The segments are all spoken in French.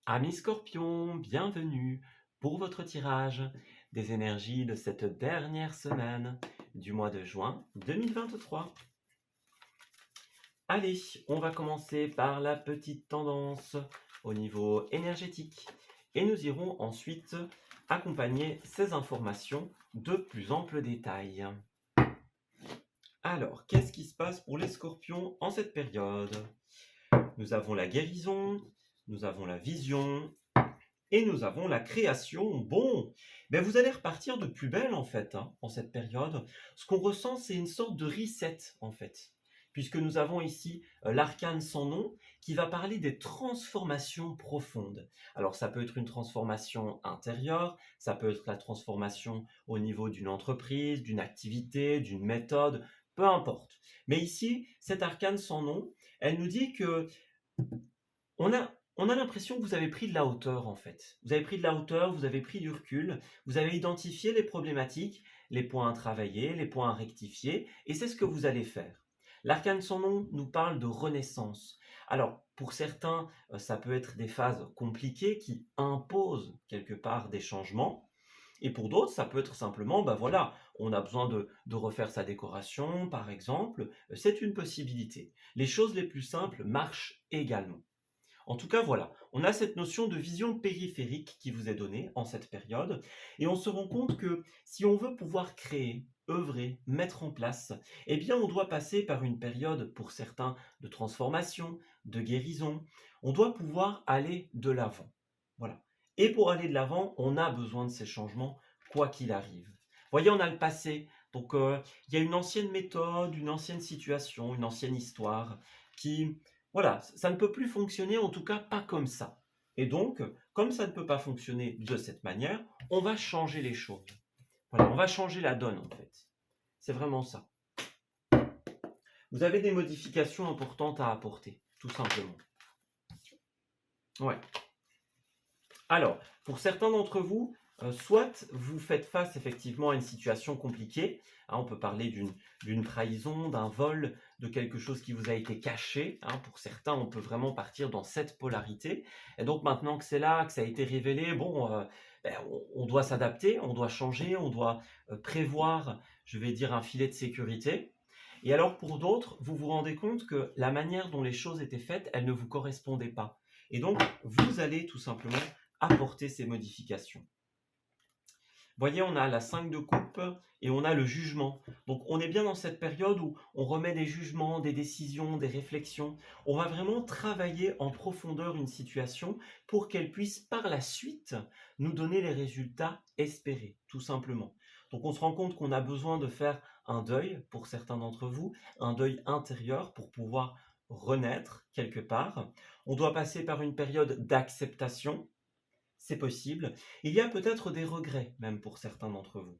Amis Scorpions, bienvenue pour votre tirage des énergies de cette dernière semaine du mois de juin 2023. Allez, on va commencer par la petite tendance au niveau énergétique et nous irons ensuite accompagner ces informations de plus amples détails. Alors, qu'est-ce qui se passe pour les Scorpions en cette période? Nous avons la guérison, nous avons la vision, et nous avons la création. Bon, vous allez repartir de plus belle en fait, en cette période. Ce qu'on ressent, c'est une sorte de reset en fait. Puisque nous avons ici l'arcane sans nom qui va parler des transformations profondes. Alors ça peut être une transformation intérieure, ça peut être la transformation au niveau d'une entreprise, d'une activité, d'une méthode, peu importe. Mais ici, cette arcane sans nom, elle nous dit que on a l'impression que vous avez pris de la hauteur en fait. Vous avez pris de la hauteur, vous avez pris du recul, vous avez identifié les problématiques, les points à travailler, les points à rectifier, et c'est ce que vous allez faire. L'arcane sans nom nous parle de renaissance. Alors, pour certains, ça peut être des phases compliquées qui imposent quelque part des changements, et pour d'autres, ça peut être simplement, voilà, on a besoin de refaire sa décoration, par exemple, c'est une possibilité. Les choses les plus simples marchent également. En tout cas, voilà, on a cette notion de vision périphérique qui vous est donnée en cette période, et on se rend compte que si on veut pouvoir créer, œuvrer, mettre en place, eh bien on doit passer par une période, pour certains, de transformation, de guérison. On doit pouvoir aller de l'avant. Voilà. Et pour aller de l'avant, on a besoin de ces changements, quoi qu'il arrive. Vous voyez, on a le passé, donc il y a une ancienne méthode, une ancienne situation, une ancienne histoire qui voilà, ça ne peut plus fonctionner, en tout cas pas comme ça. Et donc, comme ça ne peut pas fonctionner de cette manière, on va changer les choses. Voilà, on va changer la donne en fait. C'est vraiment ça. Vous avez des modifications importantes à apporter, tout simplement. Ouais. Alors, pour certains d'entre vous, soit vous faites face effectivement à une situation compliquée, on peut parler d'une trahison, d'un vol, de quelque chose qui vous a été caché. Pour certains, on peut vraiment partir dans cette polarité. Et donc maintenant que c'est là, que ça a été révélé, on doit s'adapter, on doit changer, on doit prévoir, je vais dire, un filet de sécurité. Et alors pour d'autres, vous vous rendez compte que la manière dont les choses étaient faites, elle ne vous correspondait pas. Et donc, vous allez tout simplement apporter ces modifications. Vous voyez, on a la 5 de coupe et on a le jugement. Donc on est bien dans cette période où on remet des jugements, des décisions, des réflexions. On va vraiment travailler en profondeur une situation pour qu'elle puisse par la suite nous donner les résultats espérés, tout simplement. Donc on se rend compte qu'on a besoin de faire un deuil pour certains d'entre vous, un deuil intérieur pour pouvoir renaître quelque part. On doit passer par une période d'acceptation, c'est possible. Il y a peut-être des regrets même pour certains d'entre vous.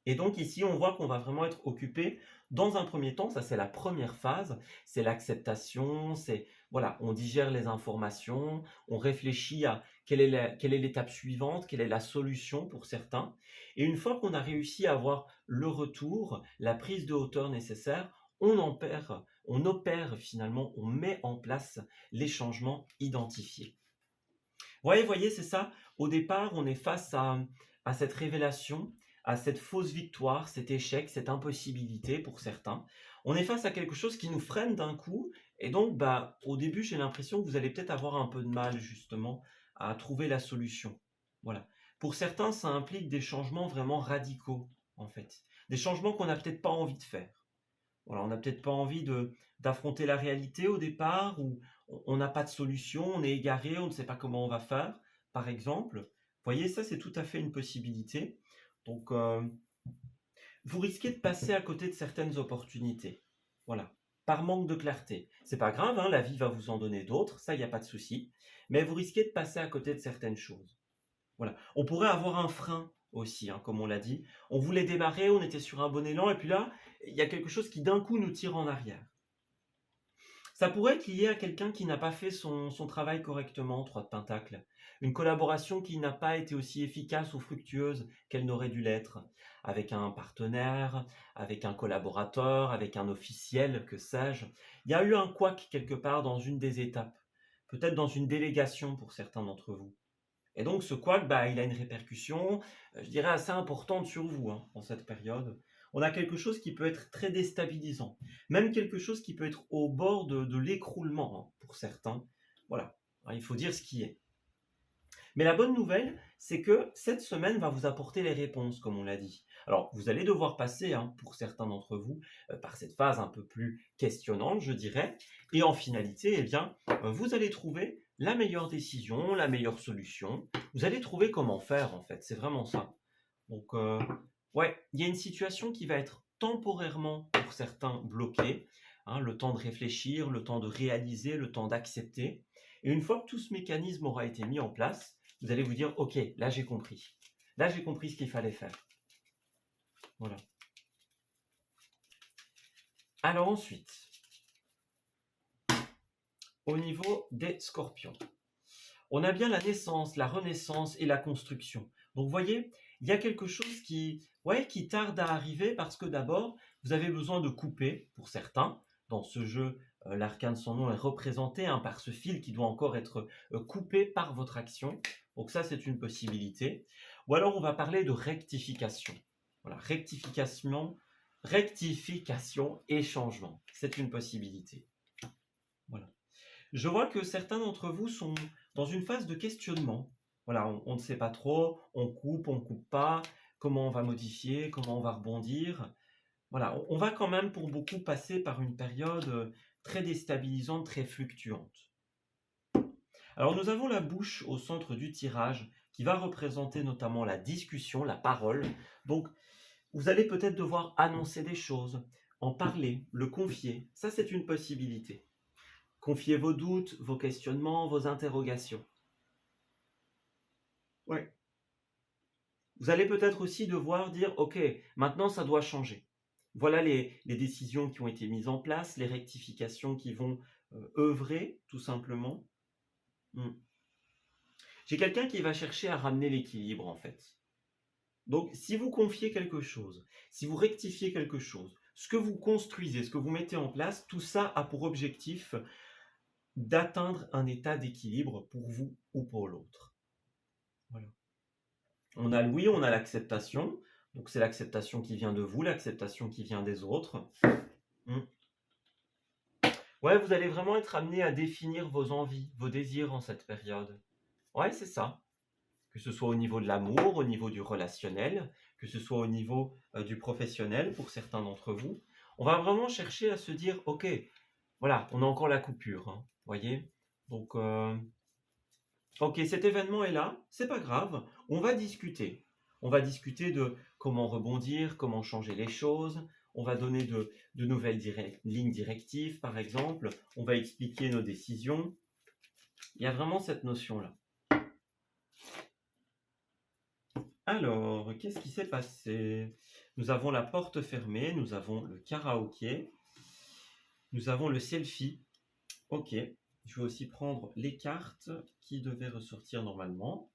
Et donc ici, on voit qu'on va vraiment être occupé dans un premier temps, ça c'est la première phase, c'est l'acceptation, c'est voilà, on digère les informations, on réfléchit à quelle est l'étape suivante, quelle est la solution pour certains. Et une fois qu'on a réussi à avoir le retour, la prise de hauteur nécessaire, on opère finalement, on met en place les changements identifiés. Voyez, c'est ça. Au départ, on est face à cette révélation, à cette fausse victoire, cet échec, cette impossibilité pour certains. On est face à quelque chose qui nous freine d'un coup. Et donc, au début, j'ai l'impression que vous allez peut-être avoir un peu de mal, justement, à trouver la solution. Voilà. Pour certains, ça implique des changements vraiment radicaux, en fait. Des changements qu'on n'a peut-être pas envie de faire. Voilà, on n'a peut-être pas envie d'affronter la réalité au départ, ou on n'a pas de solution, on est égaré, on ne sait pas comment on va faire, par exemple. Vous voyez, ça c'est tout à fait une possibilité. Donc, vous risquez de passer à côté de certaines opportunités. Voilà, par manque de clarté. C'est pas grave, la vie va vous en donner d'autres, ça il n'y a pas de souci. Mais vous risquez de passer à côté de certaines choses. Voilà. On pourrait avoir un frein aussi, comme on l'a dit. On voulait démarrer, on était sur un bon élan, et puis là, il y a quelque chose qui d'un coup nous tire en arrière. Ça pourrait être lié à quelqu'un qui n'a pas fait son travail correctement, 3 de Pentacle. Une collaboration qui n'a pas été aussi efficace ou fructueuse qu'elle n'aurait dû l'être, avec un partenaire, avec un collaborateur, avec un officiel, que sais-je. Il y a eu un couac quelque part dans une des étapes, peut-être dans une délégation pour certains d'entre vous. Et donc ce couac, il a une répercussion, je dirais assez importante sur vous, hein, en cette période. On a quelque chose qui peut être très déstabilisant, même quelque chose qui peut être au bord de l'écroulement, hein, pour certains. Voilà, alors, il faut dire ce qui est. Mais la bonne nouvelle, c'est que cette semaine va vous apporter les réponses, comme on l'a dit. Alors, vous allez devoir passer, hein, pour certains d'entre vous, par cette phase un peu plus questionnante, je dirais. Et en finalité, vous allez trouver la meilleure décision, la meilleure solution. Vous allez trouver comment faire, en fait. C'est vraiment ça. Donc, ouais, il y a une situation qui va être temporairement, pour certains, bloquée. Hein, le temps de réfléchir, le temps de réaliser, le temps d'accepter. Et une fois que tout ce mécanisme aura été mis en place, vous allez vous dire, ok, là j'ai compris. Là j'ai compris ce qu'il fallait faire. Voilà. Alors ensuite, au niveau des scorpions, on a bien la naissance, la renaissance et la construction. Donc vous voyez, il y a quelque chose qui tarde à arriver parce que d'abord, vous avez besoin de couper, pour certains. Dans ce jeu, l'arcane sans nom est représenté, hein, par ce fil qui doit encore être coupé par votre action. Donc ça, c'est une possibilité. Ou alors, on va parler de rectification. Voilà, rectification et changement. C'est une possibilité. Voilà. Je vois que certains d'entre vous sont dans une phase de questionnement. Voilà, on ne sait pas trop, on coupe pas, comment on va modifier, comment on va rebondir. Voilà, on va quand même pour beaucoup passer par une période très déstabilisante, très fluctuante. Alors nous avons la bouche au centre du tirage qui va représenter notamment la discussion, la parole. Donc vous allez peut-être devoir annoncer des choses, en parler, le confier. Ça, c'est une possibilité. Confier vos doutes, vos questionnements, vos interrogations. Ouais. Vous allez peut-être aussi devoir dire, ok, maintenant ça doit changer. Voilà les décisions qui ont été mises en place, les rectifications qui vont œuvrer, tout simplement. J'ai quelqu'un qui va chercher à ramener l'équilibre, en fait. Donc, si vous confiez quelque chose, si vous rectifiez quelque chose, ce que vous construisez, ce que vous mettez en place, tout ça a pour objectif d'atteindre un état d'équilibre pour vous ou pour l'autre. Voilà. On a le oui, on a l'acceptation. Donc, c'est l'acceptation qui vient de vous, l'acceptation qui vient des autres. Ouais, vous allez vraiment être amené à définir vos envies, vos désirs en cette période. Ouais, c'est ça. Que ce soit au niveau de l'amour, au niveau du relationnel, que ce soit au niveau du professionnel pour certains d'entre vous. On va vraiment chercher à se dire, ok, voilà, on a encore la coupure, hein, voyez. Donc, ok, cet événement est là, c'est pas grave, on va discuter. On va discuter de comment rebondir, comment changer les choses. On va donner de nouvelles lignes directives, par exemple. On va expliquer nos décisions. Il y a vraiment cette notion-là. Alors, qu'est-ce qui s'est passé? Nous avons la porte fermée, nous avons le karaoké, nous avons le selfie. Ok, je vais aussi prendre les cartes qui devaient ressortir normalement.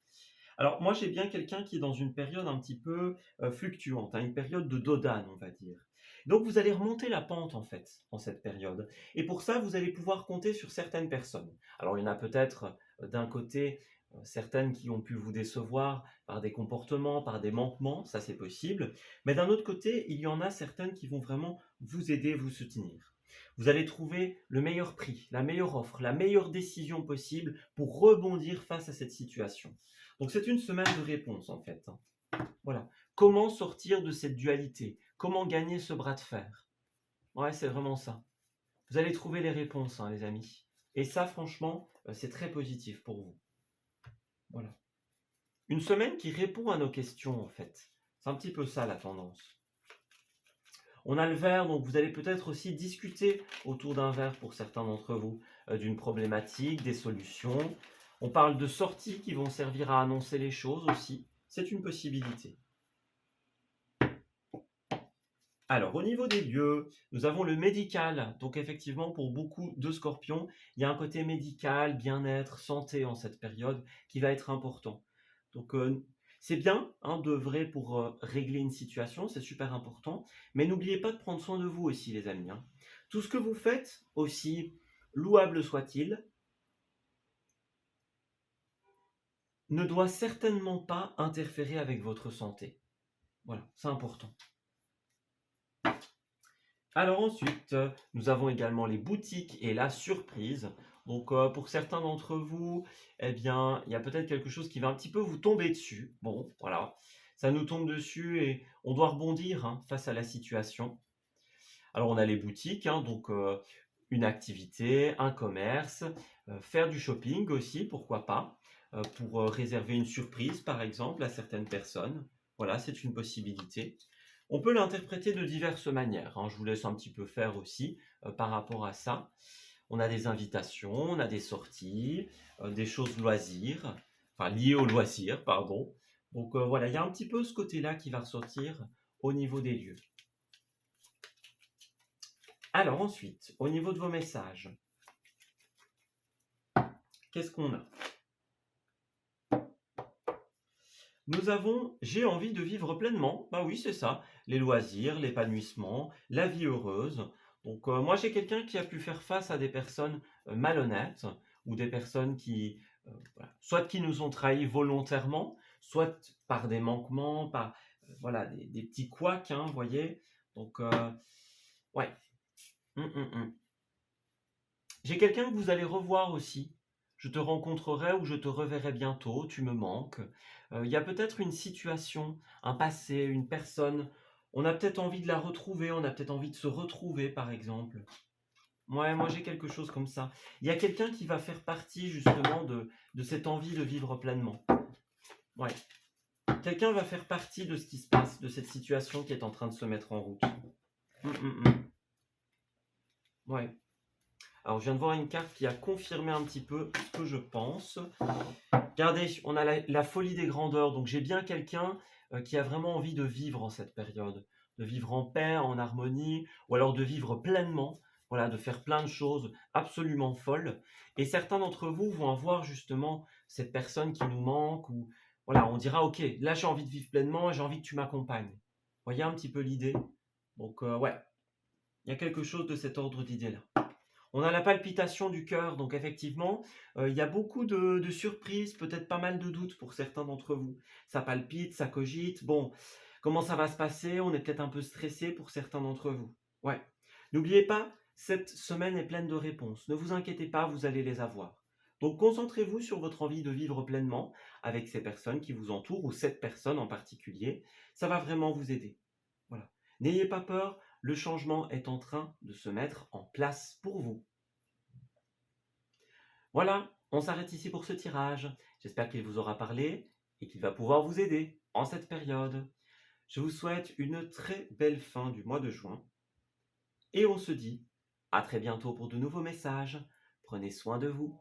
Alors, moi, j'ai bien quelqu'un qui est dans une période un petit peu fluctuante, hein, une période de dodane, on va dire. Donc, vous allez remonter la pente, en fait, en cette période. Et pour ça, vous allez pouvoir compter sur certaines personnes. Alors, il y en a peut-être d'un côté certaines qui ont pu vous décevoir par des comportements, par des manquements, ça c'est possible. Mais d'un autre côté, il y en a certaines qui vont vraiment vous aider, vous soutenir. Vous allez trouver le meilleur prix, la meilleure offre, la meilleure décision possible pour rebondir face à cette situation. Donc c'est une semaine de réponse en fait. Voilà. Comment sortir de cette dualité? Comment gagner ce bras de fer? Ouais, c'est vraiment ça. Vous allez trouver les réponses, hein, les amis. Et ça, franchement, c'est très positif pour vous. Voilà. Une semaine qui répond à nos questions, en fait. C'est un petit peu ça la tendance. On a le verre, donc vous allez peut-être aussi discuter autour d'un verre pour certains d'entre vous, d'une problématique, des solutions. On parle de sorties qui vont servir à annoncer les choses aussi. C'est une possibilité. Alors, au niveau des lieux, nous avons le médical. Donc, effectivement, pour beaucoup de scorpions, il y a un côté médical, bien-être, santé en cette période qui va être important. Donc, c'est bien hein, d'œuvrer pour régler une situation, c'est super important. Mais n'oubliez pas de prendre soin de vous aussi, les amis, hein. Tout ce que vous faites, aussi louable soit-il, ne doit certainement pas interférer avec votre santé. Voilà, c'est important. Alors ensuite, nous avons également les boutiques et la surprise. Donc pour certains d'entre vous, eh bien, il y a peut-être quelque chose qui va un petit peu vous tomber dessus. Bon, voilà, ça nous tombe dessus et on doit rebondir hein, face à la situation. Alors on a les boutiques, hein, donc une activité, un commerce, faire du shopping aussi, pourquoi pas, pour réserver une surprise par exemple à certaines personnes. Voilà, c'est une possibilité. On peut l'interpréter de diverses manières, hein. Je vous laisse un petit peu faire aussi par rapport à ça. On a des invitations, on a des sorties, des choses loisirs, enfin liées au loisir, pardon. Donc voilà, il y a un petit peu ce côté-là qui va ressortir au niveau des lieux. Alors ensuite, au niveau de vos messages, qu'est-ce qu'on a? Nous avons j'ai envie de vivre pleinement. Bah oui, c'est ça. Les loisirs, l'épanouissement, la vie heureuse. Donc moi j'ai quelqu'un qui a pu faire face à des personnes malhonnêtes ou des personnes qui voilà, soit qui nous ont trahis volontairement, soit par des manquements, par voilà des petits couacs, hein, vous voyez. Donc ouais. Hum, hum, hum. J'ai quelqu'un que vous allez revoir aussi. Je te rencontrerai ou je te reverrai bientôt, tu me manques. Il y a peut-être une situation, un passé, une personne. On a peut-être envie de la retrouver, on a peut-être envie de se retrouver, par exemple. Ouais, moi j'ai quelque chose comme ça. Il y a quelqu'un qui va faire partie justement de cette envie de vivre pleinement. Ouais. Quelqu'un va faire partie de ce qui se passe, de cette situation qui est en train de se mettre en route. Hum, hum, hum. Ouais. Alors, je viens de voir une carte qui a confirmé un petit peu ce que je pense. Regardez, on a la folie des grandeurs. Donc, j'ai bien quelqu'un qui a vraiment envie de vivre en cette période, de vivre en paix, en harmonie, ou alors de vivre pleinement, voilà, de faire plein de choses absolument folles. Et certains d'entre vous vont avoir justement cette personne qui nous manque, ou voilà, on dira, ok, là j'ai envie de vivre pleinement, j'ai envie que tu m'accompagnes. Vous voyez un petit peu l'idée? Donc, ouais, il y a quelque chose de cet ordre d'idée-là. On a la palpitation du cœur, donc effectivement, il y a beaucoup de surprises, peut-être pas mal de doutes pour certains d'entre vous. Ça palpite, ça cogite. Bon, comment ça va se passer? On est peut-être un peu stressé pour certains d'entre vous. Ouais. N'oubliez pas, cette semaine est pleine de réponses. Ne vous inquiétez pas, vous allez les avoir. Donc concentrez-vous sur votre envie de vivre pleinement avec ces personnes qui vous entourent ou cette personne en particulier. Ça va vraiment vous aider. Voilà. N'ayez pas peur, le changement est en train de se mettre en place pour vous. Voilà, on s'arrête ici pour ce tirage. J'espère qu'il vous aura parlé et qu'il va pouvoir vous aider en cette période. Je vous souhaite une très belle fin du mois de juin et on se dit à très bientôt pour de nouveaux messages. Prenez soin de vous.